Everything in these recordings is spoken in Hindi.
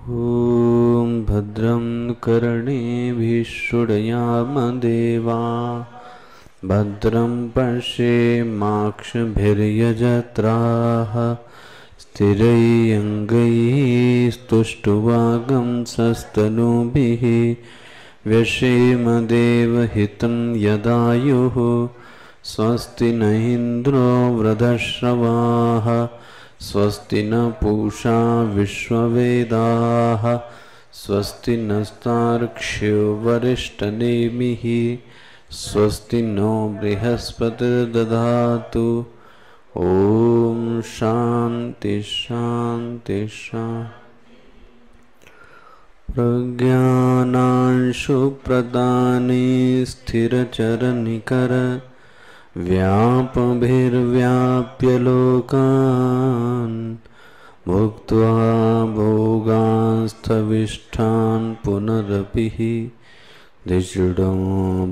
ॐ भद्रं कर्णेभिः शृणुयामदेवा भद्रं पश्येमाक्षभिर्यजत्राः स्थिरैरङ्गैस्तुष्टुवागंसस्तनूभिः व्यशेमदेवहितं यदायुः स्वस्ति न इन्द्रो वृधश्रवाः स्वस्ति न पूषा विश्ववेदाः स्वस्ति नस्तार्क्ष्यो वरिष्ठनेमिः स्वस्ति नो बृहस्पतिर्दधातु। ॐ शान्ति शान्ति शान्ति। प्रज्ञानांशु प्रदाने स्थिरचरनिकर व्यापभिर्व्याप्य लोकान् भुक्त्वा भोगांस्थविष्ठान् पुनरपि दृष्टो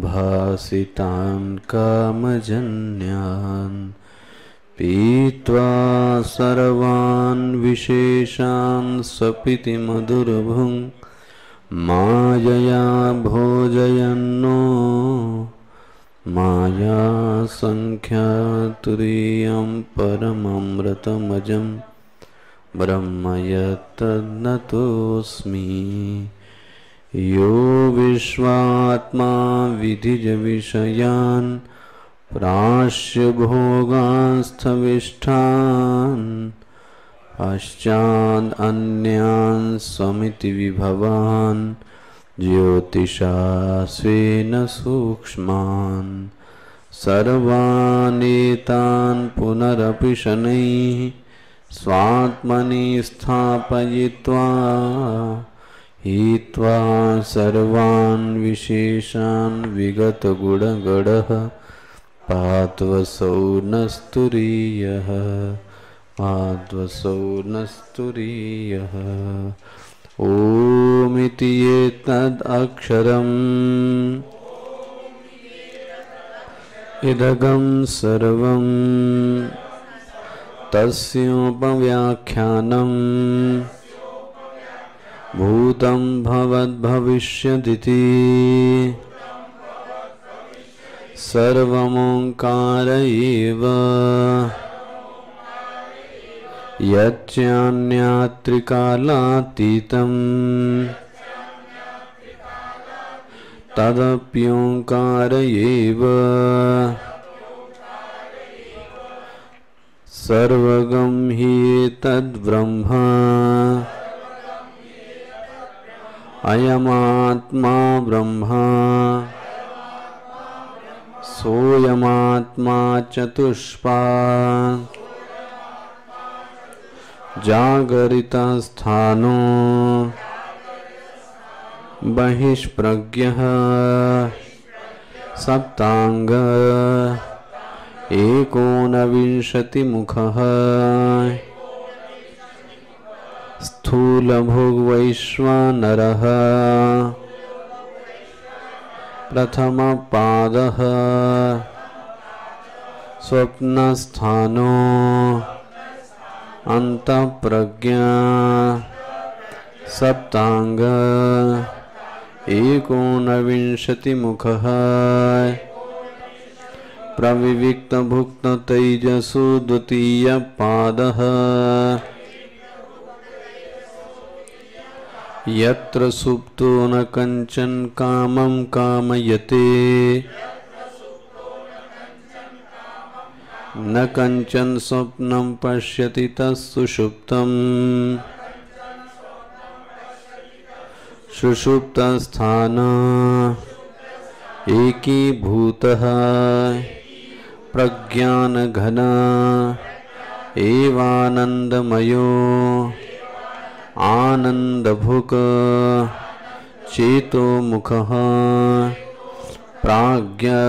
भासितान् कामजन्यान् पीत्वा सर्वान् विशेषान् स्वपिति मधुरभुङ् मायया भोजयन्नो माया संख्यातुरीयं परममृतमजं ब्रह्म यत्तन्नतोऽस्मि। यो विश्वात्मा विधिज विषयान् प्राश्य भोगांस्थविष्ठान् पश्चाद् अन्यान् स्वमिति विभवान् ज्योतिषा स्वेन सूक्ष्मान् सर्वानेतान् पुनरपि शनैः स्वात्मनि स्थापयित्वा हित्वा सर्वान् विशेषान् विगतगुणगणः पात्वसौ नस्तुरीयः पात्वसौ नस्तुरीयः। ओमिति एतदक्षरम् इदगं सर्वं तस्योपव्याख्यानं भूतं भवद्भविष्यदिति सर्वमोङ्कार एव यच्चान्यात्रिकालातीतं तदप्योङ्कार एव सर्वगं हि तद्ब्रह्म अयमात्मा ब्रह्म सोऽयमात्मा चतुष्पात् जागरितस्थानो बहिष्प्रज्ञः सप्तांग एकोनविंशतिमुखः स्थूलभुग्वैश्वानरः प्रथमपादः स्वप्नस्थानो अंतःप्रज्ञा सप्तांग एकोनविंशतिमुखः प्रविविक्तभुक्ततैजसो द्वितीयपादः यत्र सुप्तो न कंचन कामं कामयते न कंचन स्वप्नं पश्यति तत्सुषुप्तम् सुषुप्तस्थान एकीभूतः प्रज्ञानघन एवानन्दमयो आनन्दभुक् चेतोमुखः प्राज्ञा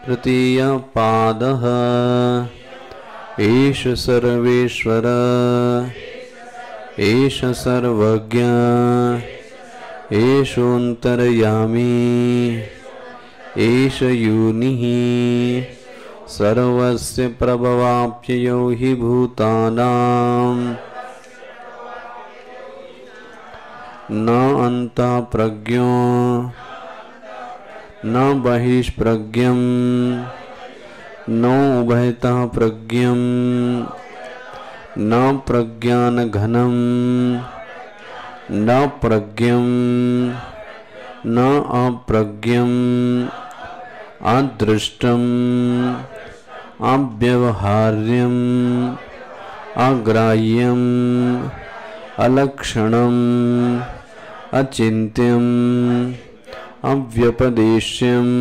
तृतीयपादः एष सर्वेश्वर एष सर्वज्ञ एषोऽन्तर्यामी एष योनिः सर्वस्य प्रभवाप्ययो हि भूतानां न अन्तः प्रज्ञो न बहिष्प्रज्ञं न उभयतः प्रज्ञं न प्रज्ञानघनं न प्रज्ञं न अप्रज्ञम् अदृष्टम् अव्यवहार्यम् अग्राह्यम् अलक्षणम् अचिन्त्यम् अव्यपदेश्यम्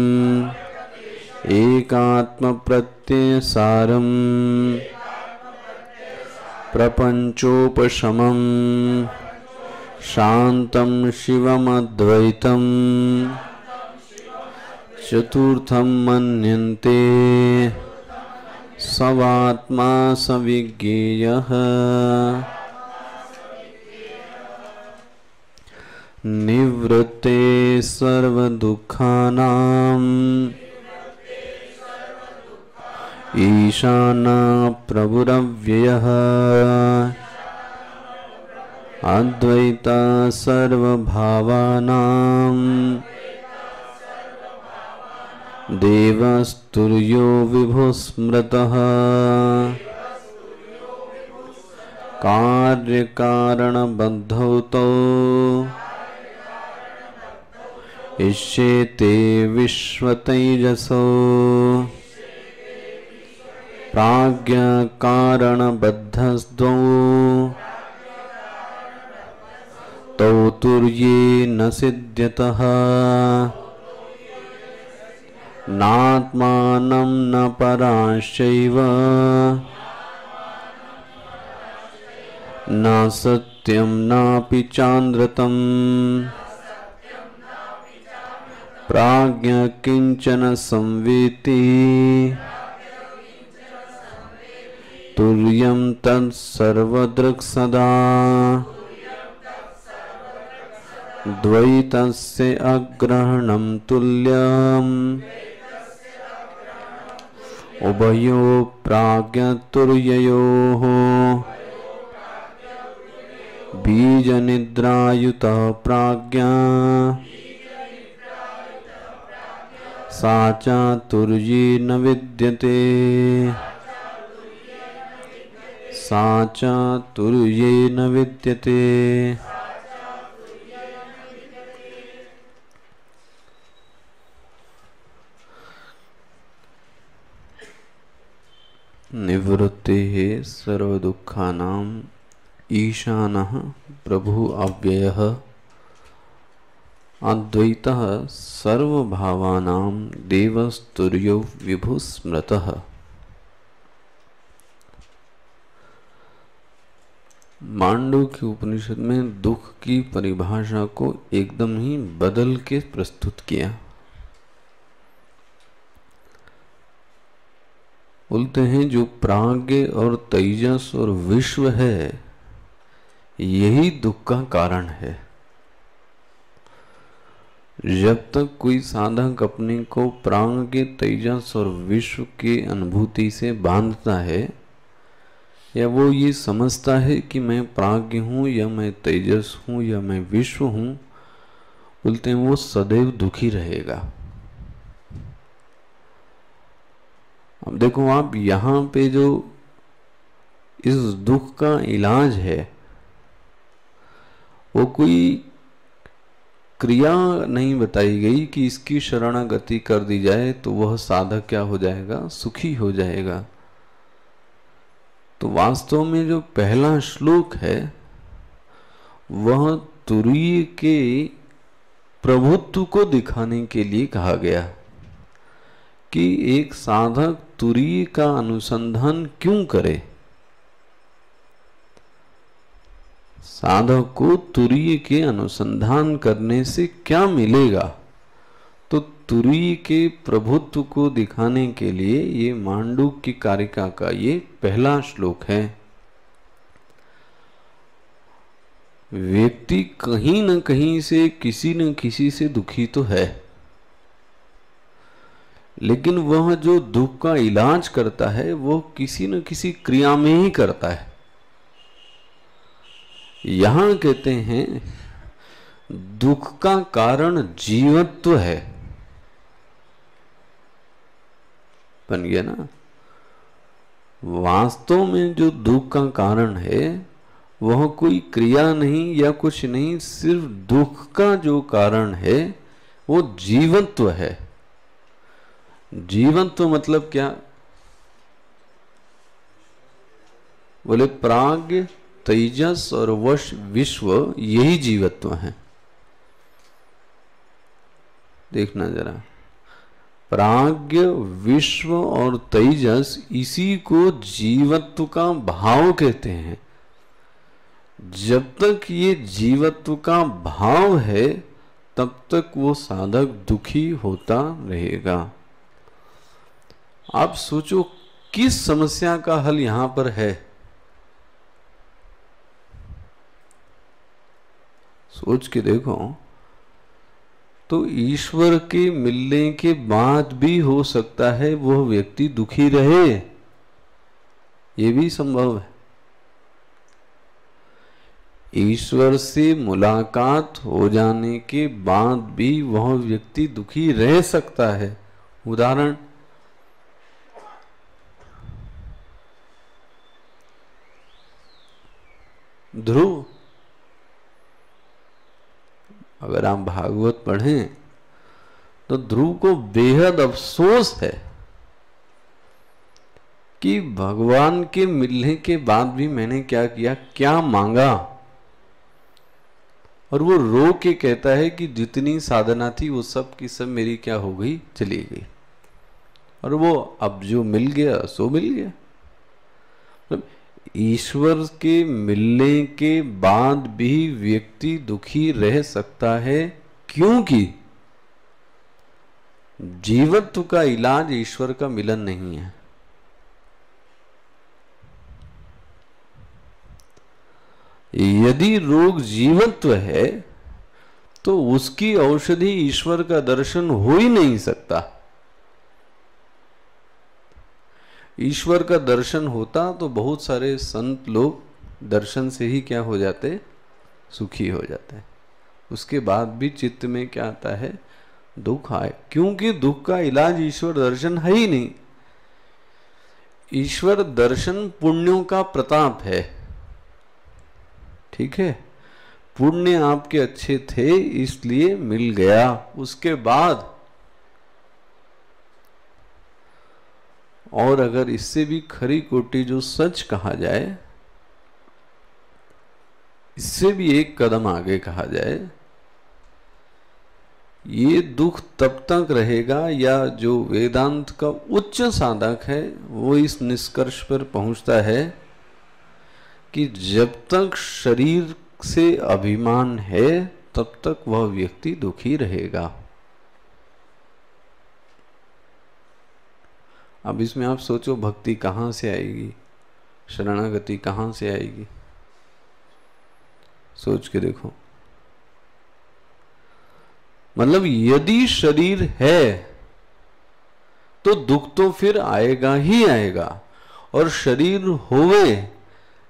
एकात्मप्रत्ययसारम् प्रपञ्चोपशमम् शान्तं शिवमद्वैतम् चतुर्थं मन्यन्ते सवात्मा सविज्ञेयः निवृत्ते सर्वदुःखानां ईशानः प्रभुरव्ययः अद्वैता सर्वभावानां देवस्तुर्यो विभुस्मृतः कार्यकारणबद्धौ तौ इष्येते विश्वतैजसो प्राज्ञकारणबद्धस्द्वौ तौ तुर्ये न सिद्ध्यतः नात्मानं न पराश्चैव न सत्यं नापि चान्द्रतम् प्राज्ञ किंचन संवेति तुर्यं तत्सर्वदृक् सदा द्वैतस्य अग्रहणं तुल्यम् उभयो प्राज्ञतुर्ययोः बीजनिद्रायुतः प्राज्ञा सा चातुर्ये न विद्यते सा चातुर्ये न विद्यते। निवृत्तेः सर्वदुःखानां ईशानः प्रभु अव्ययः अद्वैतः सर्वभावानां देवस्तुर्यो विभुस्मृतः। मांडुक्य उपनिषद में दुख की परिभाषा को एकदम ही बदल के प्रस्तुत किया। बोलते हैं जो प्राज्ञ और तेजस और विश्व है यही दुख का कारण है। जब तक कोई साधक अपने को प्राज्ञ तेजस और विश्व की अनुभूति से बांधता है या वो ये समझता है कि मैं प्राज्ञ हूँ या मैं तेजस हूँ या मैं विश्व हूँ, बोलते हैं वो सदैव दुखी रहेगा। अब देखो आप यहाँ पे जो इस दुख का इलाज है वो कोई क्रिया नहीं बताई गई कि इसकी शरणागति कर दी जाए तो वह साधक क्या हो जाएगा, सुखी हो जाएगा। तो वास्तव में जो पहला श्लोक है वह तुरीय के प्रभुत्व को दिखाने के लिए कहा गया कि एक साधक तुरीय का अनुसंधान क्यों करे। साधक को तुरीय के अनुसंधान करने से क्या मिलेगा, तो तुरीय के प्रभुत्व को दिखाने के लिए ये मांडुक्य कारिका का ये पहला श्लोक है। व्यक्ति कहीं न कहीं से किसी न किसी से दुखी तो है, लेकिन वह जो दुख का इलाज करता है वो किसी न किसी क्रिया में ही करता है। यहां कहते हैं दुख का कारण जीवत्व है। बन गया ना। वास्तव में जो दुख का कारण है वह कोई क्रिया नहीं या कुछ नहीं, सिर्फ दुख का जो कारण है वो जीवत्व है। जीवत्व मतलब क्या? बोले प्राग्ञ, तेजस और वश विश्व, यही जीवत्व है। देखना जरा, प्राग्ञ, विश्व और तेजस, इसी को जीवत्व का भाव कहते हैं। जब तक ये जीवत्व का भाव है तब तक वो साधक दुखी होता रहेगा। आप सोचो किस समस्या का हल यहां पर है? सोच के देखो। तो ईश्वर के मिलने के बाद भी हो सकता है वह व्यक्ति दुखी रहे, ये भी संभव है। ईश्वर से मुलाकात हो जाने के बाद भी वह व्यक्ति दुखी रह सकता है। उदाहरण, ध्रुव। अगर आप भागवत पढ़ें तो ध्रुव को बेहद अफसोस है कि भगवान के मिलने के बाद भी मैंने क्या किया, क्या मांगा। और वो रो के कहता है कि जितनी साधना थी वो सब की सब मेरी क्या हो गई, चली गई। और वो अब जो मिल गया सो मिल गया। मतलब ईश्वर के मिलने के बाद भी व्यक्ति दुखी रह सकता है, क्योंकि जीवत्व का इलाज ईश्वर का मिलन नहीं है। यदि रोग जीवत्व है तो उसकी औषधि ईश्वर का दर्शन हो ही नहीं सकता। ईश्वर का दर्शन होता तो बहुत सारे संत लोग दर्शन से ही क्या हो जाते, सुखी हो जाते। उसके बाद भी चित्त में क्या आता है, दुख आए, क्योंकि दुख का इलाज ईश्वर दर्शन है ही नहीं। ईश्वर दर्शन पुण्यों का प्रताप है। ठीक है, पुण्य आपके अच्छे थे इसलिए मिल गया। उसके बाद और अगर इससे भी खरी कोटि जो सच कहा जाए, इससे भी एक कदम आगे कहा जाए, ये दुख तब तक रहेगा, या जो वेदांत का उच्च साधक है वो इस निष्कर्ष पर पहुंचता है कि जब तक शरीर से अभिमान है तब तक वह व्यक्ति दुखी रहेगा। अब इसमें आप सोचो, भक्ति कहां से आएगी, शरणागति कहां से आएगी? सोच के देखो। मतलब यदि शरीर है तो दुख तो फिर आएगा ही आएगा। और शरीर होवे,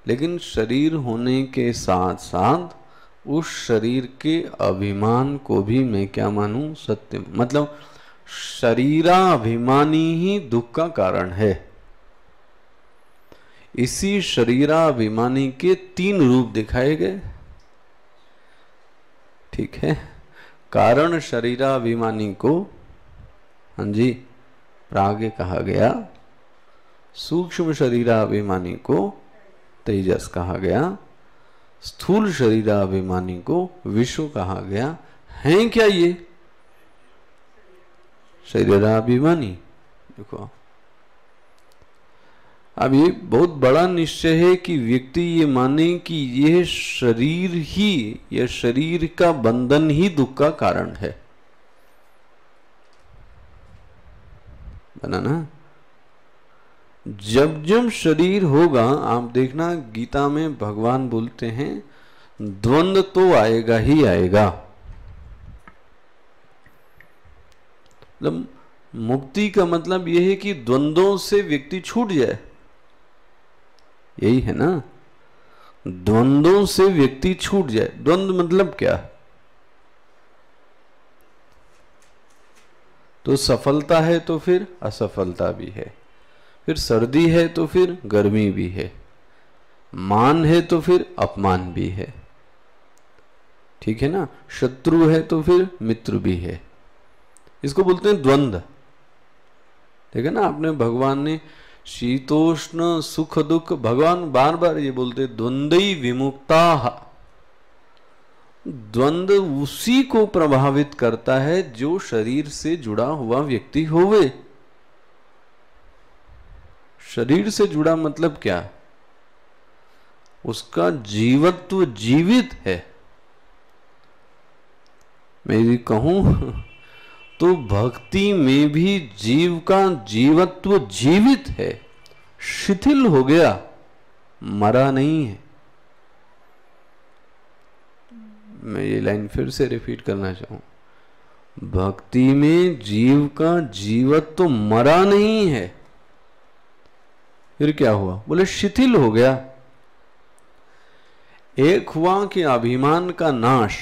लेकिन शरीर होने के साथ साथ उस शरीर के अभिमान को भी मैं क्या मानूं, सत्य। मतलब शरीराभिमानी ही दुख का कारण है। इसी शरीराभिमानी के तीन रूप दिखाए गए। ठीक है, कारण शरीराभिमानी को, हाँ जी, प्राग्ञ कहा गया। सूक्ष्म शरीराभिमानी को तेजस कहा गया। स्थूल शरीराभिमानी को विश्व कहा गया। हैं क्या ये शरीराभिमानी? देखो, अब ये बहुत बड़ा निश्चय है कि व्यक्ति ये माने कि यह शरीर ही, यह शरीर का बंधन ही दुख का कारण है। बना ना? जब जब शरीर होगा, आप देखना गीता में भगवान बोलते हैं द्वंद्व तो आएगा ही आएगा। मतलब मुक्ति का मतलब यह है कि द्वंद्वों से व्यक्ति छूट जाए, यही है ना। द्वंद्वों से व्यक्ति छूट जाए। द्वंद्व मतलब क्या? तो सफलता है तो फिर असफलता भी है, फिर सर्दी है तो फिर गर्मी भी है, मान है तो फिर अपमान भी है, ठीक है ना, शत्रु है तो फिर मित्र भी है। इसको बोलते हैं द्वंद्व। ठीक है ना, आपने भगवान ने शीतोष्ण सुख दुख, भगवान बार बार ये बोलते द्वंद्वई विमुक्ता। द्वंद्व उसी को प्रभावित करता है जो शरीर से जुड़ा हुआ व्यक्ति होवे। शरीर से जुड़ा मतलब क्या, उसका जीवत्व जीवित है। मैं यदि कहूं तो भक्ति में भी जीव का जीवत्व जीवित है, शिथिल हो गया, मरा नहीं है। मैं ये लाइन फिर से रिपीट करना चाहूं, भक्ति में जीव का जीवत्व तो मरा नहीं है, फिर क्या हुआ, बोले शिथिल हो गया। एक हुआ कि अभिमान का नाश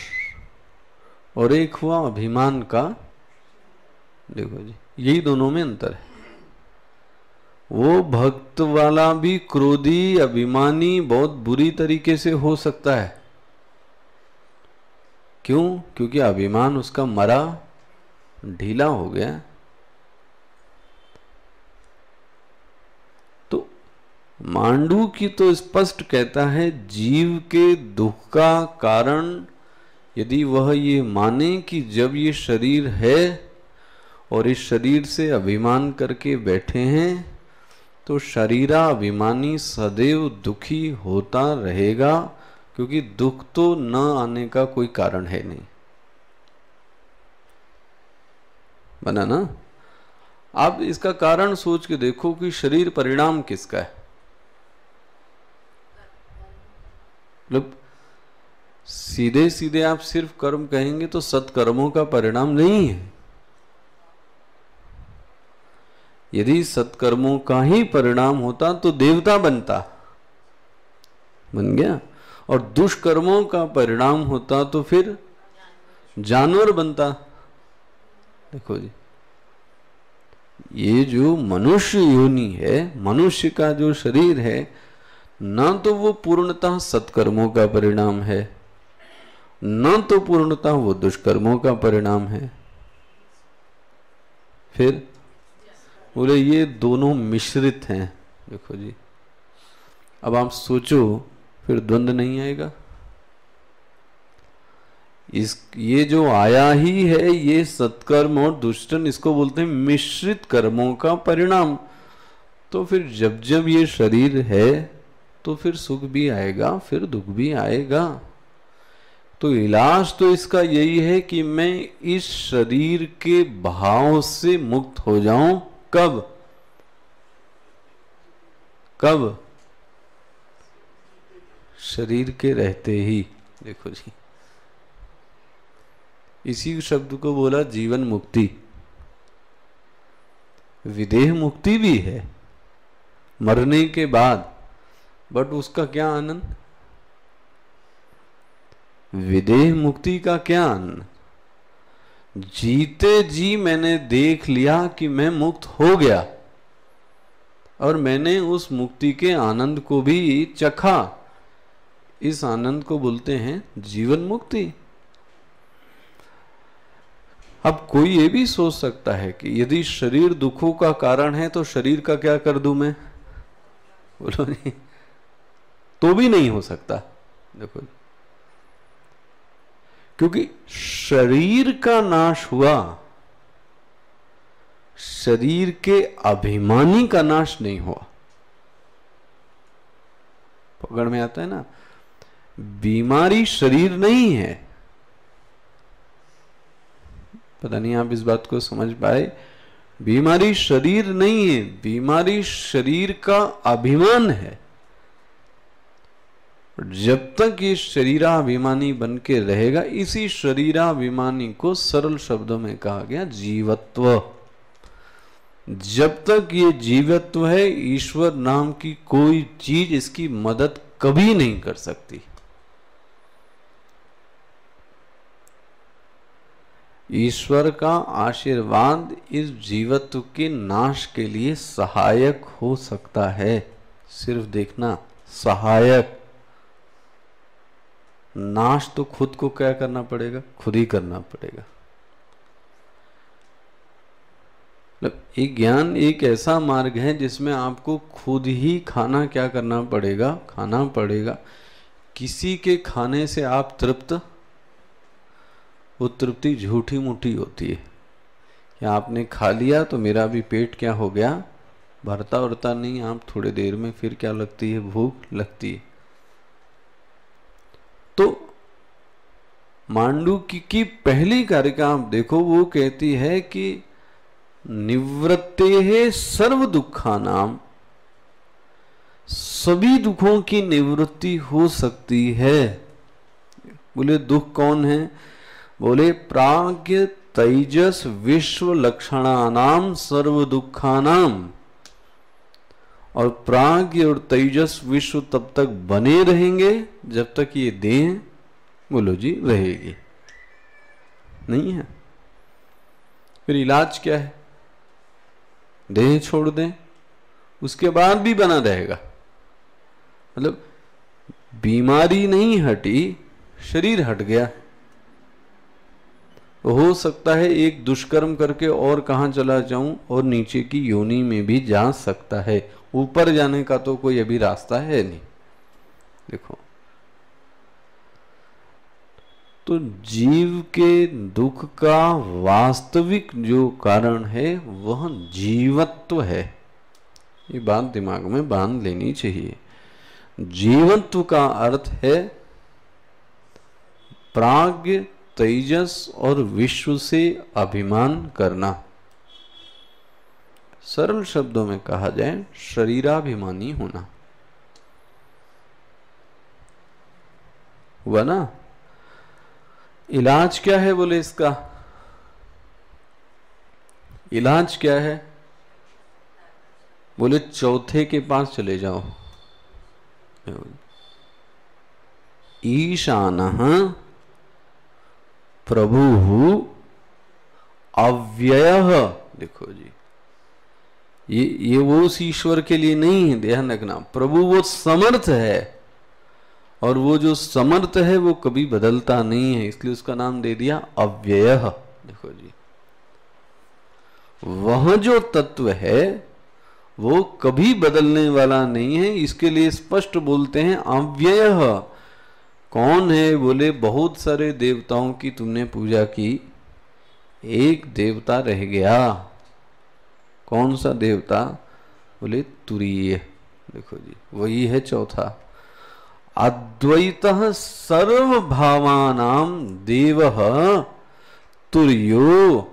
और एक हुआ अभिमान का, देखो जी यही दोनों में अंतर है। वो भक्त वाला भी क्रोधी अभिमानी बहुत बुरी तरीके से हो सकता है। क्यों? क्योंकि अभिमान उसका मरा, ढीला हो गया। तो मांडू की तो स्पष्ट कहता है, जीव के दुख का कारण यदि वह ये माने कि जब ये शरीर है और इस शरीर से अभिमान करके बैठे हैं तो शरीरा अभिमानी सदैव दुखी होता रहेगा, क्योंकि दुख तो न आने का कोई कारण है नहीं। बना ना? आप इसका कारण सोच के देखो कि शरीर परिणाम किसका है। मतलब सीधे सीधे आप सिर्फ कर्म कहेंगे तो सत्कर्मों का परिणाम नहीं है। यदि सत्कर्मों का ही परिणाम होता तो देवता बनता, बन गया, और दुष्कर्मों का परिणाम होता तो फिर जानवर बनता। देखो जी, ये जो मनुष्य योनि है, मनुष्य का जो शरीर है, ना तो वो पूर्णतः सत्कर्मों का परिणाम है, ना तो पूर्णतः वो दुष्कर्मों का परिणाम है। फिर बोले ये दोनों मिश्रित हैं। देखो जी, अब आप सोचो, फिर द्वंद्व नहीं आएगा। ये जो आया ही है, ये सत्कर्म और दुष्कर्म, इसको बोलते हैं मिश्रित कर्मों का परिणाम। तो फिर जब जब ये शरीर है तो फिर सुख भी आएगा, फिर दुख भी आएगा। तो इलाज तो इसका यही है कि मैं इस शरीर के भाव से मुक्त हो जाऊं। कब? कब? शरीर के रहते ही। देखो जी, इसी शब्द को बोला जीवन मुक्ति। विदेह मुक्ति भी है मरने के बाद, बट उसका क्या आनंद? विदेह मुक्ति का क्या आनंद? जीते जी मैंने देख लिया कि मैं मुक्त हो गया और मैंने उस मुक्ति के आनंद को भी चखा। इस आनंद को बोलते हैं जीवन मुक्ति। अब कोई ये भी सोच सकता है कि यदि शरीर दुखों का कारण है तो शरीर का क्या कर दूं मैं? बोलो नहीं, तो भी नहीं हो सकता। देखो, क्योंकि शरीर का नाश हुआ, शरीर के अभिमानी का नाश नहीं हुआ। पकड़ में आता है ना? बीमारी शरीर नहीं है। पता नहीं आप इस बात को समझ पाए। बीमारी शरीर नहीं है, बीमारी शरीर का अभिमान है। जब तक ये शरीराभिमानी बन के रहेगा, इसी शरीराभिमानी को सरल शब्दों में कहा गया जीवत्व। जब तक ये जीवत्व है, ईश्वर नाम की कोई चीज इसकी मदद कभी नहीं कर सकती। ईश्वर का आशीर्वाद इस जीवत्व के नाश के लिए सहायक हो सकता है। सिर्फ देखना, सहायक। नाश तो खुद को क्या करना पड़ेगा? खुद ही करना पड़ेगा। एक ज्ञान एक ऐसा मार्ग है जिसमें आपको खुद ही खाना क्या करना पड़ेगा? खाना पड़ेगा। किसी के खाने से आप तृप्त, वो तृप्ति झूठी मूठी होती है कि आपने खा लिया तो मेरा भी पेट क्या हो गया? भरता उरता नहीं। आप थोड़ी देर में फिर क्या लगती है? भूख लगती है। तो मांडुक्य की पहली कारिका आप देखो, वो कहती है कि निवृत्ते सर्व दुखानाम, सभी दुखों की निवृत्ति हो सकती है। बोले दुख कौन है? बोले प्राज्ञ तेजस विश्व लक्षणानाम सर्व दुखानाम। और प्राज्ञ और तेजस विश्व तब तक बने रहेंगे जब तक ये देह, बोलो जी, रहेगी। नहीं है? फिर इलाज क्या है? देह छोड़ दें, उसके बाद भी बना रहेगा। मतलब बीमारी नहीं हटी, शरीर हट गया। हो सकता है एक दुष्कर्म करके और कहां चला जाऊं, और नीचे की योनि में भी जा सकता है। ऊपर जाने का तो कोई अभी रास्ता है नहीं। देखो, तो जीव के दुख का वास्तविक जो कारण है वह जीवत्व है। ये बात दिमाग में बांध लेनी चाहिए। जीवत्व का अर्थ है प्राज्ञ, तेजस और विश्व से अभिमान करना। सरल शब्दों में कहा जाए, शरीराभिमानी होना। हुआ ना? इलाज क्या है? बोले इसका इलाज क्या है? बोले चौथे के पास चले जाओ। ईशानः प्रभुः अव्ययः। देखो जी, ये वो उस ईश्वर के लिए नहीं है, ध्यान रखना। प्रभु वो समर्थ है, और वो जो समर्थ है वो कभी बदलता नहीं है, इसलिए उसका नाम दे दिया अव्ययः। देखो जी, वह जो तत्व है वो कभी बदलने वाला नहीं है, इसके लिए स्पष्ट बोलते हैं अव्ययः। कौन है? बोले बहुत सारे देवताओं की तुमने पूजा की, एक देवता रह गया। कौन सा देवता? बोले तुरीय। देखो जी, वही है चौथा। अद्वैतः सर्वभावानां देवः तुर्यो।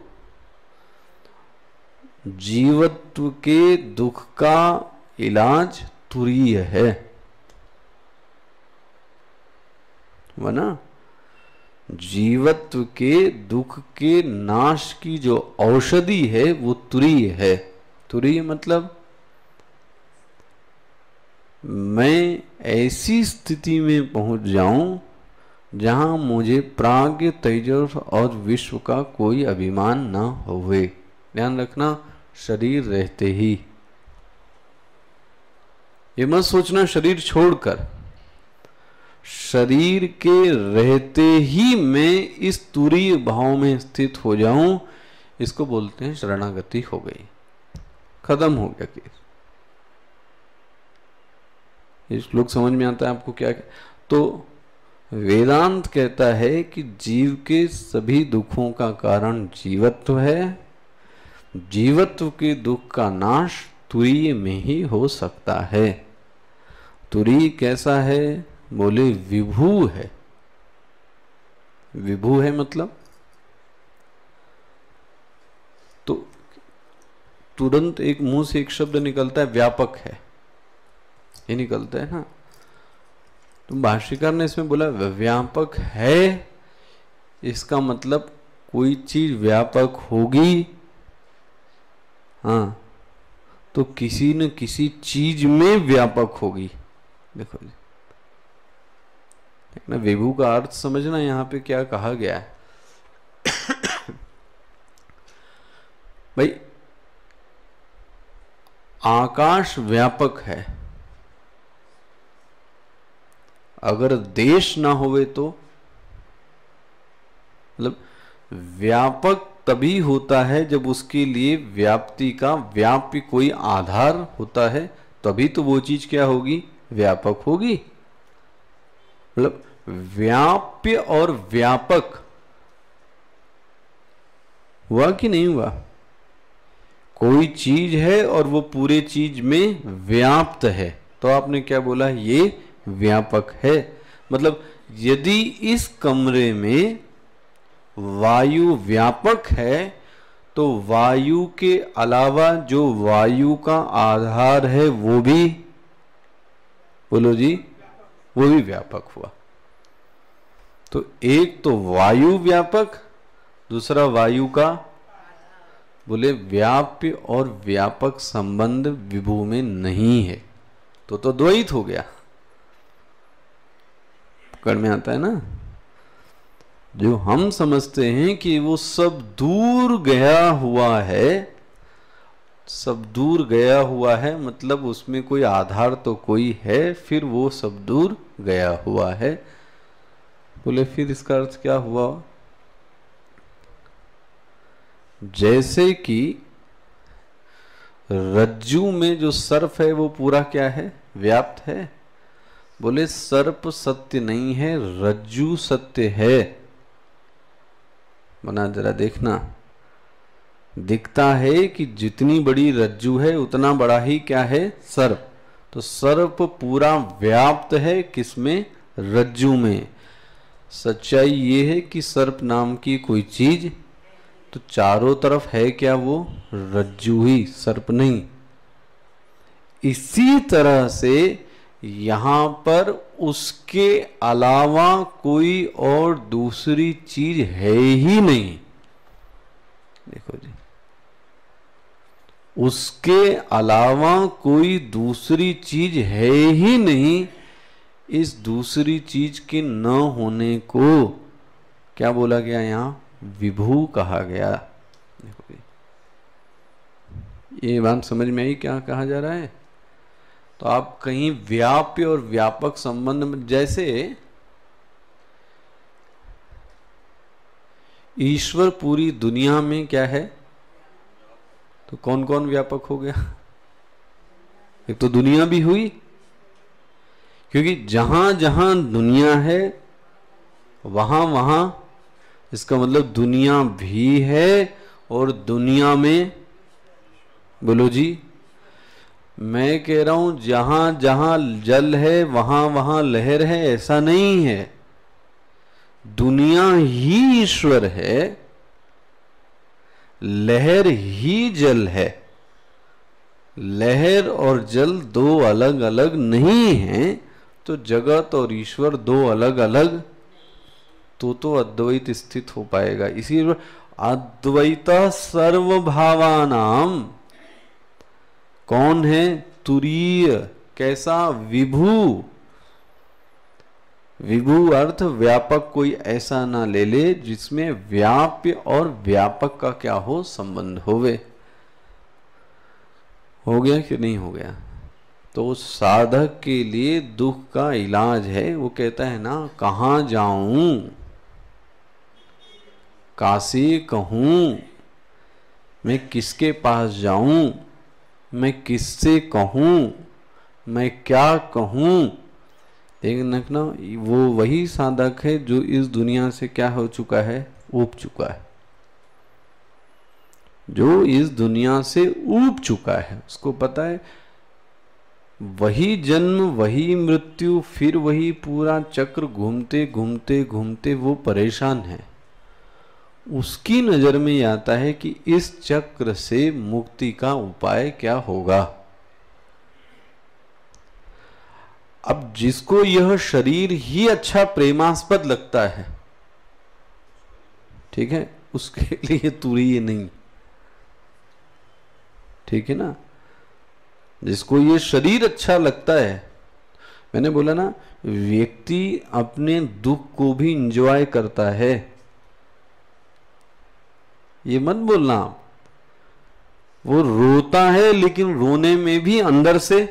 जीवत्व के दुख का इलाज तुरीय है, वना? जीवत्व के दुख के नाश की जो औषधि है वो तुरीय है। तुरीय मतलब मैं ऐसी स्थिति में पहुंच जाऊं जहां मुझे प्राज्ञ, तेजस और विश्व का कोई अभिमान न होवे। ध्यान रखना, शरीर रहते ही। ये मत सोचना शरीर छोड़कर, शरीर के रहते ही मैं इस तुरीय भाव में स्थित हो जाऊं, इसको बोलते हैं शरणागति हो गई, खत्म हो गया केस। ये श्लोक समझ में आता है आपको क्या? तो वेदांत कहता है कि जीव के सभी दुखों का कारण जीवत्व है। जीवत्व के दुख का नाश तुरीय में ही हो सकता है। तुरीय कैसा है? बोले विभू है। विभू है मतलब तो तुरंत एक मुंह से एक शब्द निकलता है, व्यापक है, ये निकलता है ना। तो भाष्यकार ने इसमें बोला व्यापक है, इसका मतलब कोई चीज व्यापक होगी, हाँ, तो किसी न किसी चीज में व्यापक होगी। देखो जी, ना विभू का अर्थ समझना, यहाँ पे क्या कहा गया है। भाई आकाश व्यापक है, अगर देश ना होवे तो, मतलब व्यापक तभी होता है जब उसके लिए व्याप्ति का व्याप्य कोई आधार होता है, तभी तो वो चीज क्या होगी, व्यापक होगी। मतलब व्याप्य और व्यापक हुआ कि नहीं हुआ? कोई चीज है और वो पूरे चीज में व्याप्त है, तो आपने क्या बोला, ये व्यापक है। मतलब यदि इस कमरे में वायु व्यापक है तो वायु के अलावा जो वायु का आधार है वो भी, बोलो जी, वो भी व्यापक हुआ। तो एक तो वायु व्यापक, दूसरा वायु का, बोले व्याप्य और व्यापक संबंध विभु में नहीं है, तो द्वैत हो गया। पकड़ में आता है ना? जो हम समझते हैं कि वो सब दूर गया हुआ है, सब दूर गया हुआ है मतलब उसमें कोई आधार तो कोई है, फिर वो सब दूर गया हुआ है। बोले फिर इसका अर्थ क्या हुआ? जैसे कि रज्जू में जो सर्प है वो पूरा क्या है, व्याप्त है। बोले सर्प सत्य नहीं है, रज्जू सत्य है। बना जरा देखना, दिखता है कि जितनी बड़ी रज्जू है उतना बड़ा ही क्या है, सर्प। तो सर्प पूरा व्याप्त है किसमें, रज्जू में। सच्चाई ये है कि सर्प नाम की कोई चीज तो चारों तरफ है क्या, वो रज्जू ही, सर्प नहीं। इसी तरह से यहां पर उसके अलावा कोई और दूसरी चीज है ही नहीं। देखो जी, उसके अलावा कोई दूसरी चीज है ही नहीं। इस दूसरी चीज के न होने को क्या बोला गया, यहां विभू कहा गया। देखो ये बात समझ में आई क्या कहा जा रहा है? तो आप कहीं व्याप्य और व्यापक संबंध में, जैसे ईश्वर पूरी दुनिया में क्या है, तो कौन कौन व्यापक हो गया? एक तो दुनिया भी हुई, क्योंकि जहां जहां दुनिया है वहां वहां, इसका मतलब दुनिया भी है और दुनिया में, बोलो जी, मैं कह रहा हूं जहां जहां जल है वहां वहां लहर है, ऐसा नहीं है। दुनिया ही ईश्वर है, लहर ही जल है। लहर और जल दो अलग अलग नहीं हैं, तो जगत और ईश्वर दो अलग अलग, तो अद्वैत स्थित हो पाएगा। इसीलिए अद्वैत सर्वभावानाम, कौन है, तुरीय, कैसा, विभू। विभू अर्थ व्यापक कोई ऐसा ना ले ले जिसमें व्याप्य और व्यापक का क्या हो, संबंध होवे। हो गया कि नहीं हो गया? तो साधक के लिए दुख का इलाज है, वो कहता है ना, कहाँ जाऊं, काशी कहूं, मैं किसके पास जाऊं, मैं किससे कहूं, मैं क्या कहूं। देखना, वो वही साधक है जो इस दुनिया से क्या हो चुका है, ऊब चुका है। जो इस दुनिया से ऊब चुका है, उसको पता है वही जन्म वही मृत्यु, फिर वही पूरा चक्र घूमते घूमते घूमते वो परेशान है। उसकी नजर में आता है कि इस चक्र से मुक्ति का उपाय क्या होगा। अब जिसको यह शरीर ही अच्छा प्रेमास्पद लगता है, ठीक है, उसके लिए तुरीय नहीं, ठीक है ना। जिसको ये शरीर अच्छा लगता है, मैंने बोला ना, व्यक्ति अपने दुख को भी इंजॉय करता है। ये मत बोलना आप, वो रोता है, लेकिन रोने में भी अंदर से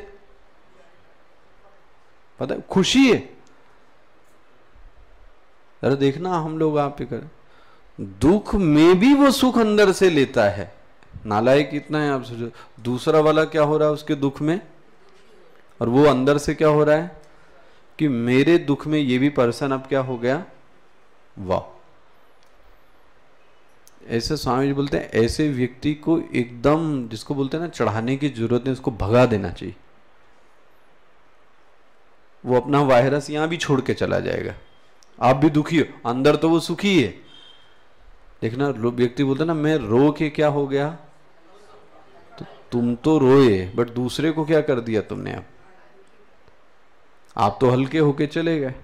पता है खुशी है। जरा देखना, हम लोग आप कर दुख में भी वो सुख अंदर से लेता है। नालायक कितना है आप सोचो। दूसरा वाला क्या हो रहा है उसके दुख में, और वो अंदर से क्या हो रहा है कि मेरे दुख में ये भी पर्सन अब क्या हो गया, वाह। ऐसे स्वामी जी बोलते हैं, ऐसे व्यक्ति को एकदम, जिसको बोलते हैं ना चढ़ाने की जरूरत नहीं, उसको भगा देना चाहिए। वो अपना वायरस यहां भी छोड़ के चला जाएगा। आप भी दुखी हो, अंदर तो वो सुखी है। देखना, व्यक्ति बोलते ना मैं रो के क्या हो गया, तो तुम तो रोए, बट दूसरे को क्या कर दिया तुमने। अब आप तो हल्के होके चले गए,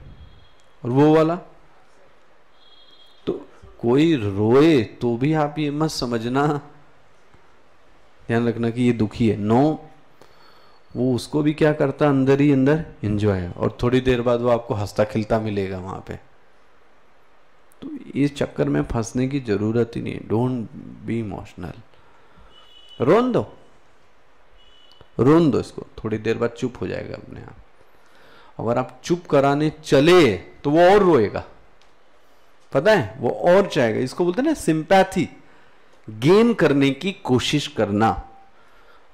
और वो वाला तो कोई रोए तो भी आप ये मत समझना, ध्यान रखना कि ये दुखी है। नो, वो उसको भी क्या करता अंदर ही अंदर एंजॉय, और थोड़ी देर बाद वो आपको हंसता खिलता मिलेगा वहां पे। तो इस चक्कर में फंसने की जरूरत ही नहीं। Don't be emotional. रोन दो, रोन दो इसको, थोड़ी देर बाद चुप हो जाएगा अपने आप। अगर आप चुप कराने चले तो वो और रोएगा, पता है, वो और चाहेगा। इसको बोलते हैं ना सिंपैथी, गेन करने की कोशिश करना।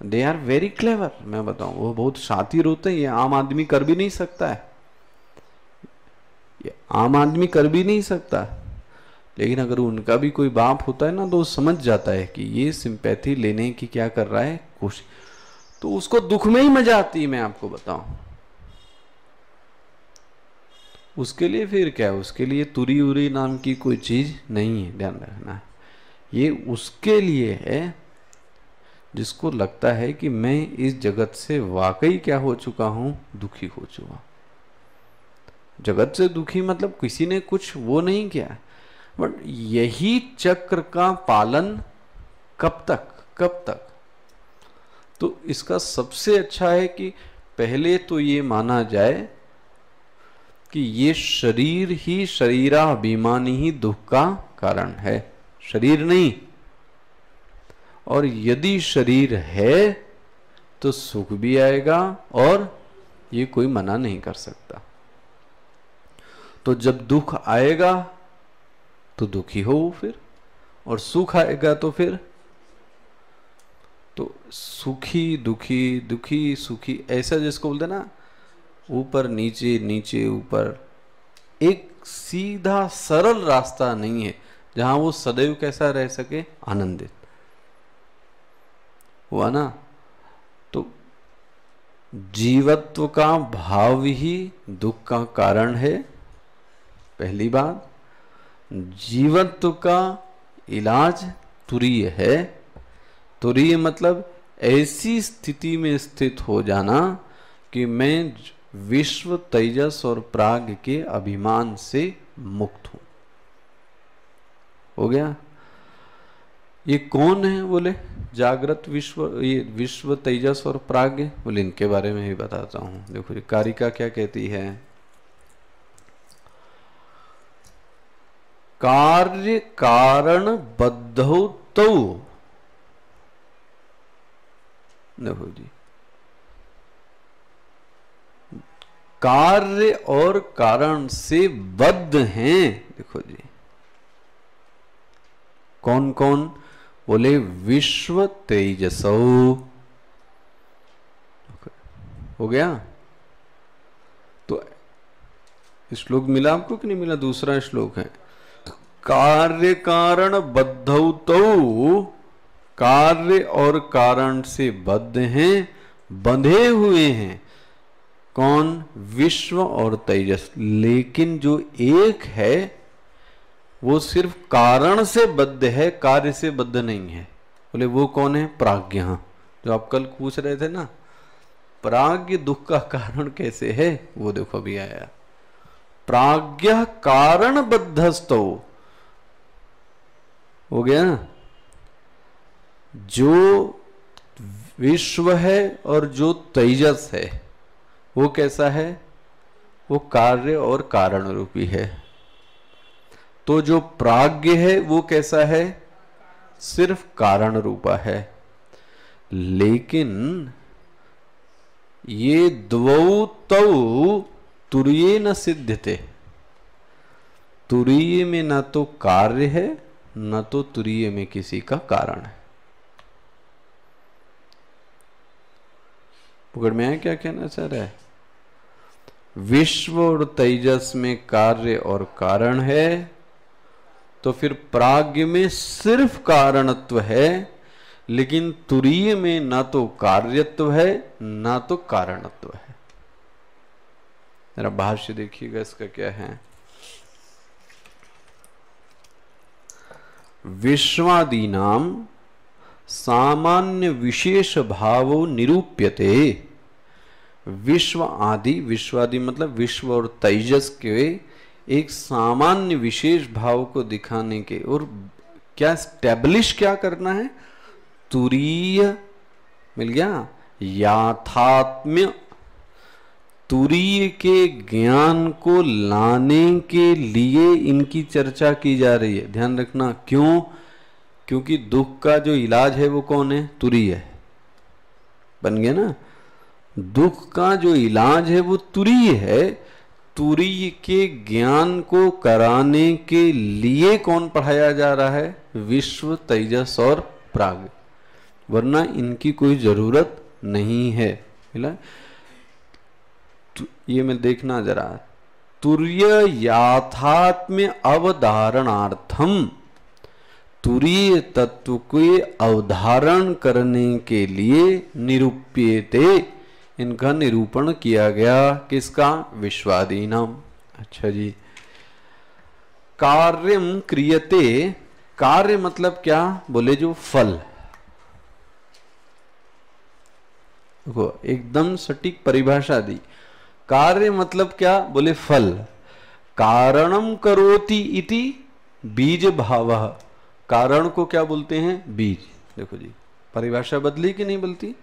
दे आर वेरी क्लेवर, मैं बताऊं, वो बहुत शातिर होते हैं। ये आम आदमी कर भी नहीं सकता है, ये आम आदमी कर भी नहीं सकता। लेकिन अगर उनका भी कोई बाप होता है ना, तो वो समझ जाता है कि ये सिंपैथी लेने की क्या कर रहा है कोशिश, तो उसको दुख में ही मजा आती है। मैं आपको बताऊं, उसके लिए फिर क्या है, उसके लिए तुरी उरी नाम की कोई चीज नहीं है, ध्यान रखना। ये उसके लिए है जिसको लगता है कि मैं इस जगत से वाकई क्या हो चुका हूं, दुखी हो चुका। जगत से दुखी मतलब किसी ने कुछ वो नहीं किया, बट यही चक्र का पालन कब तक, कब तक। तो इसका सबसे अच्छा है कि पहले तो ये माना जाए कि ये शरीर ही, शरीराभिमानी ही दुख का कारण है, शरीर नहीं। और यदि शरीर है तो सुख भी आएगा, और ये कोई मना नहीं कर सकता। तो जब दुख आएगा तो दुखी हो फिर, और सुख आएगा तो फिर, तो सुखी दुखी, दुखी सुखी, ऐसा जिसको बोलते ना ऊपर नीचे, नीचे ऊपर, एक सीधा सरल रास्ता नहीं है जहां वो सदैव कैसा रह सके, आनंदित हुआ ना। तो जीवत्व का भाव ही दुख का कारण है, पहली बात। जीवत्व का इलाज तुरीय है। तुरीय मतलब ऐसी स्थिति में स्थित हो जाना कि मैं विश्व, तेजस और प्राग के अभिमान से मुक्त हूं। हो गया। ये कौन है बोले, जागृत विश्व, ये विश्व, तेजस और प्राग, बोले इनके बारे में ही बताता हूं। देखो ये कारिका क्या कहती है, कार्य कारण बद्धौ तौ। देखो जी, कार्य और कारण से बद्ध हैं। देखो जी, कौन कौन, बोले विश्व, तेजसौ। हो गया। तो श्लोक मिला आपको कि नहीं मिला, दूसरा श्लोक है, कार्य कारण बद्धौ तौ, कार्य और कारण से बद्ध हैं, बंधे हुए हैं। कौन, विश्व और तेजस। लेकिन जो एक है वो सिर्फ कारण से बद्ध है, कार्य से बद्ध नहीं है। बोले वो कौन है, प्राज्ञ। जो आप कल पूछ रहे थे ना, प्राज्ञ दुख का कारण कैसे है, वो देखो अभी आया। प्राज्ञ कारण बद्धस्तो। हो गया ना। जो विश्व है और जो तेजस है वो कैसा है, वो कार्य और कारण रूपी है। तो जो प्राज्ञ है वो कैसा है, सिर्फ कारण रूपा है। लेकिन ये द्वौ तौ तुरीय न सिध्यते। तुरीय में न तो कार्य है न तो तुरीय में किसी का कारण है। पकड़ में आया क्या कहना चाह रहा है? विश्व और तेजस में कार्य और कारण है, तो फिर प्राज्ञ में सिर्फ कारणत्व है, लेकिन तुरीय में ना तो कार्यत्व है ना तो कारणत्व है। जरा भाष्य देखिएगा इसका क्या है। विश्वादीनाम सामान्य विशेष भावो निरूप्यते। विश्व आदि, विश्वादि मतलब विश्व और तेजस के एक सामान्य विशेष भाव को दिखाने के, और क्या स्टैब्लिश क्या करना है? तुरीय मिल गया, याथात्म्य, तुरीय के ज्ञान को लाने के लिए इनकी चर्चा की जा रही है। ध्यान रखना, क्यों? क्योंकि दुख का जो इलाज है वो कौन है? तुरीय है। बन गया ना? दुख का जो इलाज है वो तुरीय है। तुरीय के ज्ञान को कराने के लिए कौन पढ़ाया जा रहा है? विश्व, तेजस और प्राग, वरना इनकी कोई जरूरत नहीं है। मिला? ये मैं देखना जरा, तुर्य याथात्म्य अवधारणार्थम, तुरीय तत्व के अवधारण करने के लिए निरूप्यते, इनका निरूपण किया गया। किसका? विश्वादीनाम। अच्छा जी। कार्यम क्रियते, कार्य मतलब क्या? बोले जो फल। देखो एकदम सटीक परिभाषा दी। कार्य मतलब क्या? बोले फल। कारणम करोति इति बीज भावः, कारण को क्या बोलते हैं? बीज। देखो जी, परिभाषा बदली कि नहीं बदलती?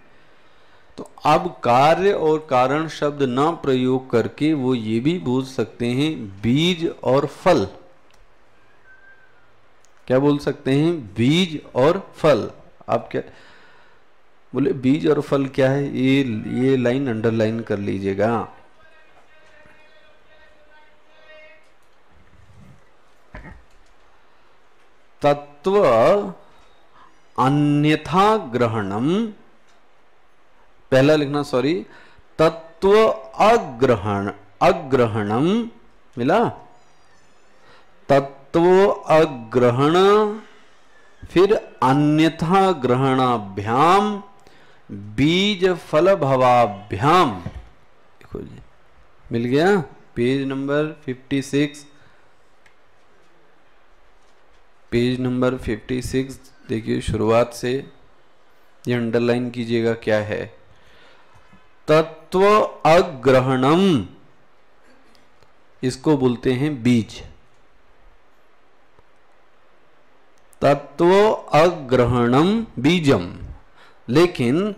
तो अब कार्य और कारण शब्द न प्रयोग करके वो ये भी बोल सकते हैं बीज और फल। क्या बोल सकते हैं? बीज और फल। अब क्या बोले? बीज और फल क्या है? ये लाइन अंडरलाइन कर लीजिएगा। तत्व अन्यथा ग्रहणम, पहला लिखना, सॉरी, तत्व अग्रहणम मिला, तत्व अग्रहण, फिर अन्यथा ग्रहणाभ्याम, बीज फल भवाभ्याम। देखो जी, मिल गया पेज नंबर 56, पेज नंबर 56 देखिए, शुरुआत से ये अंडरलाइन कीजिएगा क्या है। तत्व अग्रहणम, इसको बोलते हैं बीज। तत्व अग्रहणम बीजम, लेकिन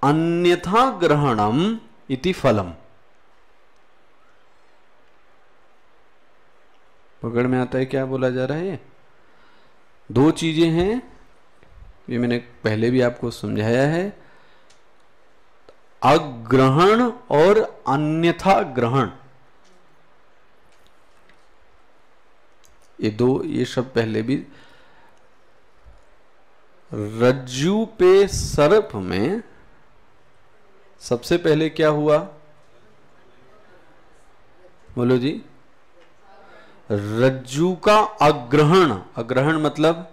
अन्यथा ग्रहणम इति फलम। पकड़ में आता है क्या बोला जा रहा है? दो चीजें हैं, ये मैंने पहले भी आपको समझाया है, अग्रहण और अन्यथा ग्रहण। ये दो, ये शब्द पहले भी, रज्जू पे सर्प में सबसे पहले क्या हुआ? बोलो जी। रज्जू का अग्रहण, अग्रहण मतलब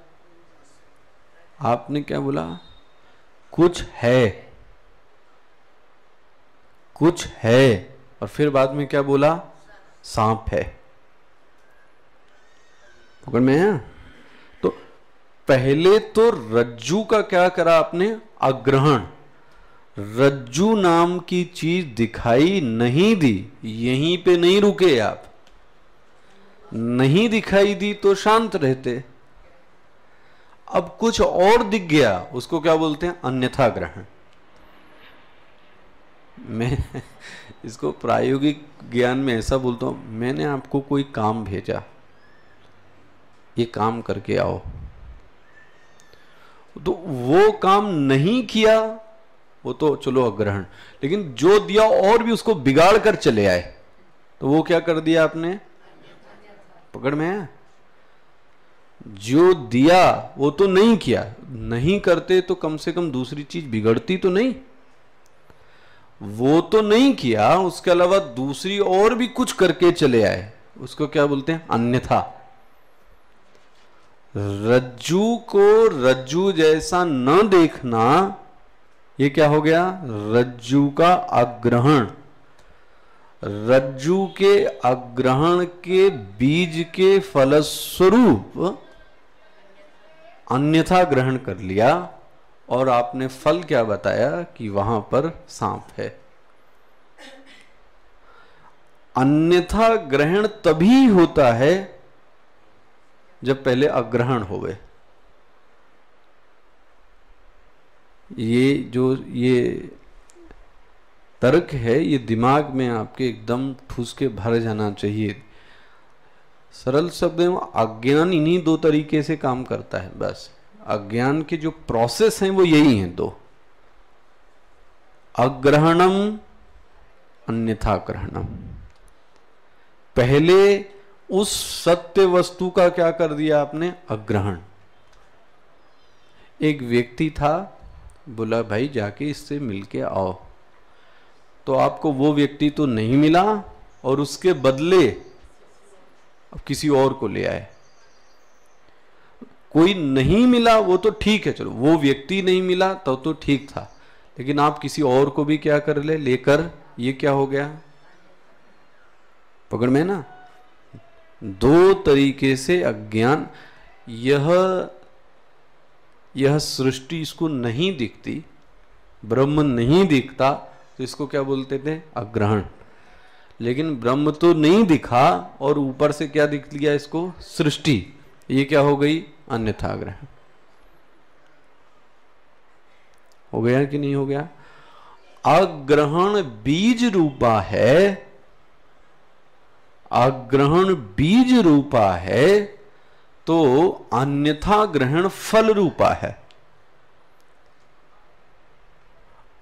आपने क्या बोला? कुछ है, कुछ है, और फिर बाद में क्या बोला? सांप है। पकड़ में है? तो पहले तो रज्जू का क्या करा आपने? अग्रहण। रज्जू नाम की चीज दिखाई नहीं दी, यहीं पे नहीं रुके आप, नहीं दिखाई दी तो शांत रहते। अब कुछ और दिख गया, उसको क्या बोलते हैं? अन्यथा ग्रहण। मैं इसको प्रायोगिक ज्ञान में ऐसा बोलता हूं, मैंने आपको कोई काम भेजा, ये काम करके आओ, तो वो काम नहीं किया वो तो चलो अग्रहण, लेकिन जो दिया और भी उसको बिगाड़ कर चले आए, तो वो क्या कर दिया आपने? पकड़ में है? जो दिया वो तो नहीं किया, नहीं करते तो कम से कम दूसरी चीज बिगड़ती तो नहीं, वो तो नहीं किया, उसके अलावा दूसरी और भी कुछ करके चले आए, उसको क्या बोलते हैं? अन्यथा। रज्जू को रज्जू जैसा न देखना, ये क्या हो गया? रज्जू का अग्रहण। रज्जू के अग्रहण के बीज के फलस्वरूप अन्यथा ग्रहण कर लिया, और आपने फल क्या बताया? कि वहां पर सांप है। अन्यथा ग्रहण तभी होता है जब पहले अग्रहण हो गए। ये तर्क है, ये दिमाग में आपके एकदम ठूस के भर जाना चाहिए। सरल शब्द में अज्ञान इन्हीं दो तरीके से काम करता है बस। अज्ञान के जो प्रोसेस हैं वो यही हैं दो, अग्रहणम अन्यथा ग्रहणम। पहले उस सत्य वस्तु का क्या कर दिया आपने? अग्रहण। एक व्यक्ति था, बोला भाई जाके इससे मिलके आओ, तो आपको वो व्यक्ति तो नहीं मिला, और उसके बदले अब किसी और को ले आए। कोई नहीं मिला वो तो ठीक है, चलो वो व्यक्ति नहीं मिला तो ठीक था, लेकिन आप किसी और को भी क्या कर लेकर, ये क्या हो गया? पकड़ में ना? दो तरीके से अज्ञान। यह सृष्टि इसको नहीं दिखती, ब्रह्म नहीं दिखता, तो इसको क्या बोलते थे? अग्रहण। लेकिन ब्रह्म तो नहीं दिखा और ऊपर से क्या दिख लिया इसको? सृष्टि। ये क्या हो गई? अन्यथा ग्रहण। हो गया कि नहीं हो गया? अग्रहण बीज रूपा है, अग्रहण बीज रूपा है, तो अन्यथा ग्रहण फल रूपा है।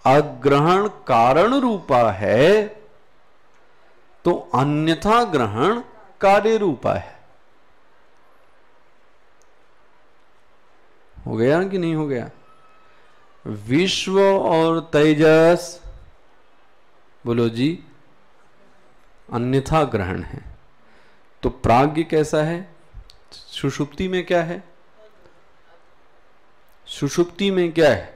अग्रहण कारण रूपा है, तो अन्यथा ग्रहण कार्य रूपा है। हो गया कि नहीं हो गया? विश्व और तेजस, बोलो जी, अन्यथा ग्रहण है। तो प्राज्ञ कैसा है? सुषुप्ति में क्या है? सुषुप्ति में क्या है?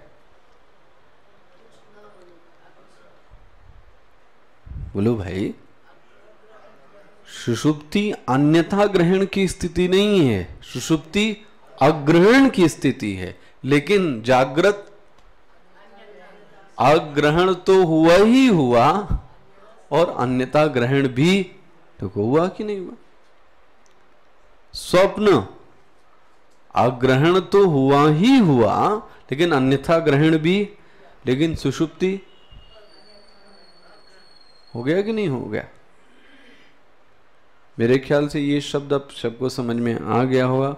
बोलो भाई। सुषुप्ति अन्यथा ग्रहण की स्थिति नहीं है, सुषुप्ति अग्रहण की स्थिति है। लेकिन जागृत अग्रहण तो हुआ ही हुआ, और अन्यथा ग्रहण भी तो हुआ कि नहीं हुआ? स्वप्न अग्रहण तो हुआ ही हुआ, लेकिन अन्यथा ग्रहण भी। लेकिन सुषुप्ति हो गया कि नहीं हो गया? मेरे ख्याल से ये शब्द अब सबको समझ में आ गया होगा।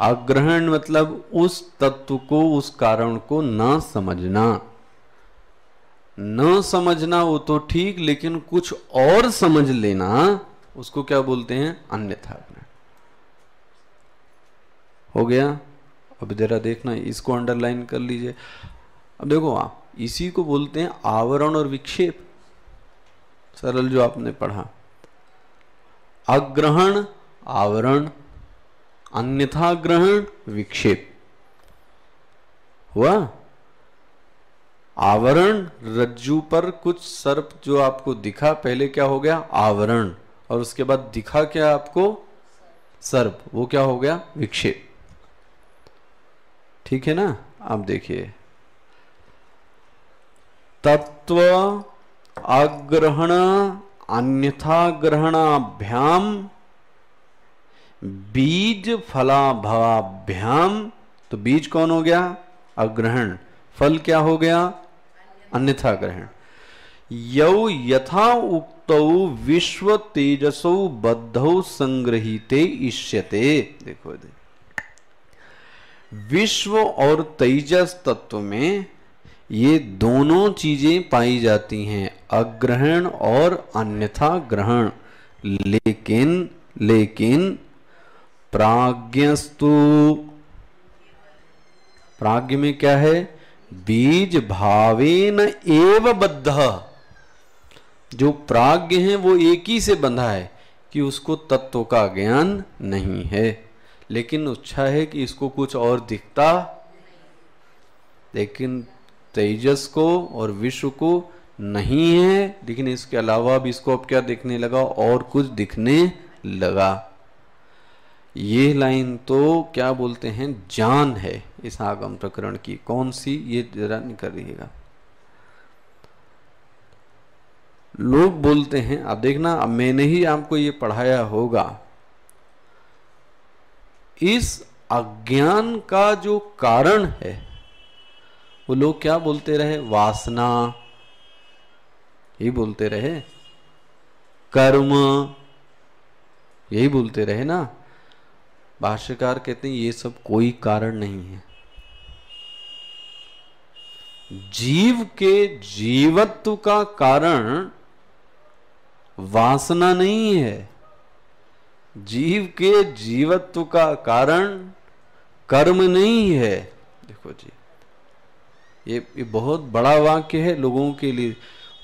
अग्रहण मतलब उस तत्व को, उस कारण को ना समझना। न समझना वो तो ठीक, लेकिन कुछ और समझ लेना, उसको क्या बोलते हैं? अन्यथा ग्रहण। हो गया? अब जरा देखना, इसको अंडरलाइन कर लीजिए। अब देखो, आप इसी को बोलते हैं आवरण और विक्षेप। सरल जो आपने पढ़ा, अग्रहण आवरण, अन्यथा ग्रहण विक्षेप। हुआ? आवरण, रज्जू पर कुछ सर्प जो आपको दिखा, पहले क्या हो गया? आवरण, और उसके बाद दिखा क्या आपको? सर्प। वो क्या हो गया? विक्षेप। ठीक है ना? आप देखिए, तत्व अग्रहण अन्यथा ग्रहणाभ्याम बीज फलाभाभ्याम। तो बीज कौन हो गया? अग्रहण। फल क्या हो गया? अन्यथा ग्रहण। यौ यथा उक्तौ विश्व तेजसौ बद्धौ संग्रहीते इष्यते। देखो, विश्व और तेजस तत्व में ये दोनों चीजें पाई जाती हैं, अग्रहण और अन्यथा ग्रहण। लेकिन प्राज्ञस्तु, प्राज्ञ में क्या है? बीज भावेन एव बद्ध। जो प्राज्ञ है वो एक ही से बंधा है कि उसको तत्व का ज्ञान नहीं है, लेकिन इच्छा है कि इसको कुछ और दिखता। लेकिन तेजस को और विश्व को नहीं है, लेकिन इसके अलावा भी इसको अब क्या दिखने लगा? और कुछ दिखने लगा। ये लाइन तो क्या बोलते हैं, जान है इस आगम प्रकरण की। कौन सी? ये जरा निकल रहिएगा। लोग बोलते हैं, अब देखना, अब मैंने ही आपको ये पढ़ाया होगा, इस अज्ञान का जो कारण है वो लोग क्या बोलते रहे? वासना यही बोलते रहे, कर्म यही बोलते रहे ना। भाष्यकार कहते हैं ये सब कोई कारण नहीं है। जीव के जीवत्व का कारण वासना नहीं है, जीव के जीवत्व का कारण कर्म नहीं है। देखो जी, ये बहुत बड़ा वाक्य है लोगों के लिए।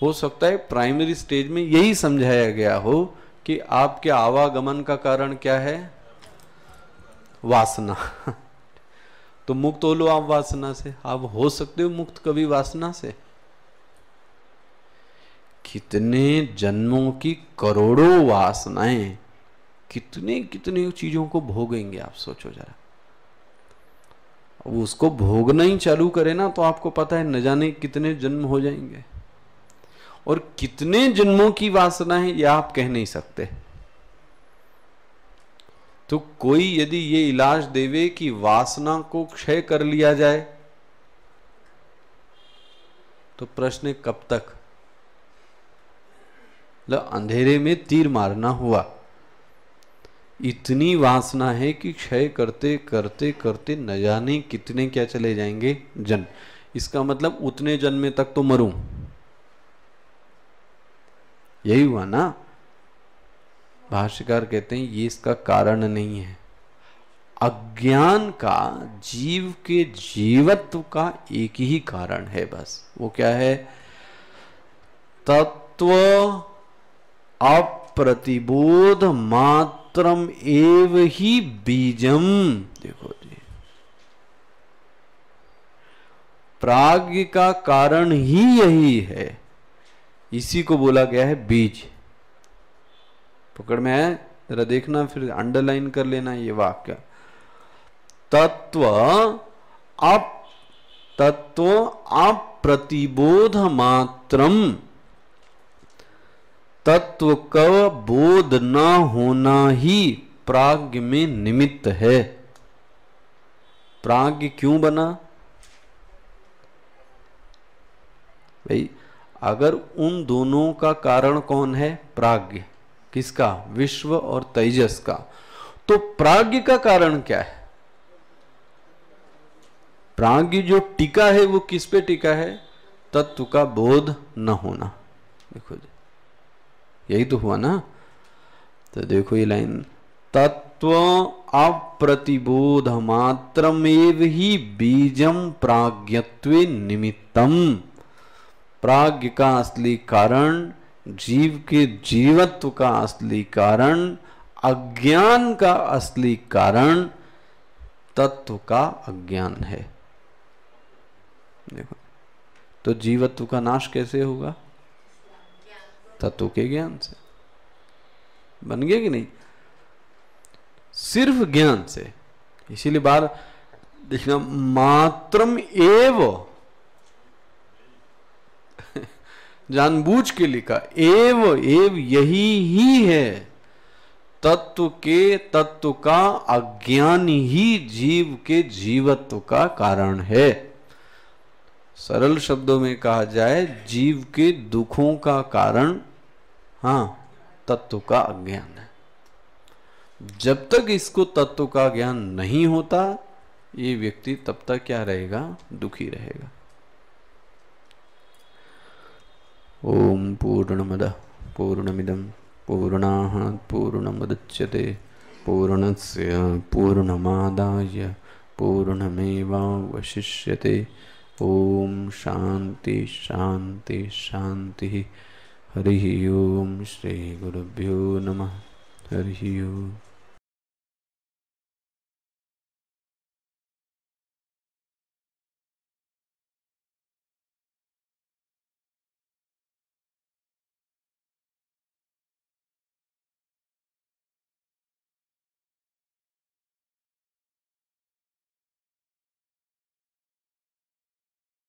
हो सकता है प्राइमरी स्टेज में यही समझाया गया हो कि आपके आवागमन का कारण क्या है? वासना। तो मुक्त हो लो आप वासना से। आप हो सकते हो मुक्त कभी वासना से? कितने जन्मों की करोड़ों वासनाएं, कितने कितने चीजों को भोगेंगे आप सोचो जरा। अब उसको भोगना ही चालू करे ना तो आपको पता है न जाने कितने जन्म हो जाएंगे, और कितने जन्मों की वासना है ये आप कह नहीं सकते। तो कोई यदि ये इलाज देवे कि वासना को क्षय कर लिया जाए, तो प्रश्न कब तक? अंधेरे में तीर मारना हुआ। इतनी वासना है कि क्षय करते करते करते न जाने कितने क्या चले जाएंगे जन्म। इसका मतलब उतने जन्म तक तो मरूं, यही हुआ ना। भाष्यकार कहते हैं ये इसका कारण नहीं है। अज्ञान का जीव के जीवत्व का एक ही कारण है बस। वो क्या है? तत्व अप्रतिबोध मात्रम एव ही बीजम। देखो जी, प्राज्ञ का कारण ही यही है, इसी को बोला गया है बीज। पकड़ में है? जरा देखना, फिर अंडरलाइन कर लेना ये वाक्य। तत्व अप्रतिबोध मात्रम, तत्व का बोध न होना ही प्राज्ञ में निमित्त है। प्राज्ञ क्यों बना भाई? अगर उन दोनों का कारण कौन है? प्राज्ञ। किसका? विश्व और तेजस का। तो प्राज्ञ का कारण क्या है? प्राज्ञ जो टिका है वो किस पे टिका है? तत्व का बोध न होना। देखो जी, यही तो हुआ ना। तो देखो ये लाइन, तत्व अप्रतिबोध मात्रमेव ही बीजम प्राज्ञत्वे निमित्तम। प्राज्ञ का असली कारण, जीव के जीवत्व का असली कारण, अज्ञान का असली कारण तत्व का अज्ञान है। देखो, तो जीवत्व का नाश कैसे होगा? तत्व के ज्ञान से। बन गया कि नहीं? सिर्फ ज्ञान से। इसीलिए बार देखना, मात्रम एव, जानबूझ के लिखा, एव एव यही ही है। तत्व का अज्ञान ही जीव के जीवत्व का कारण है। सरल शब्दों में कहा जाए, जीव के दुखों का कारण तत्व का अज्ञान है। जब तक इसको तत्व का ज्ञान नहीं होता, ये व्यक्ति तब तक क्या रहेगा? दुखी रहेगा। ओम पूर्णमदः पूर्णमिदं पूर्णात् पूर्णमुदच्यते पूर्णस्य पूर्णमादाय पूर्णमेवावशिष्यते। ओम शांति शांति शांति। हरि ओम। श्री गुरुभ्यो नमः। हरि ओम।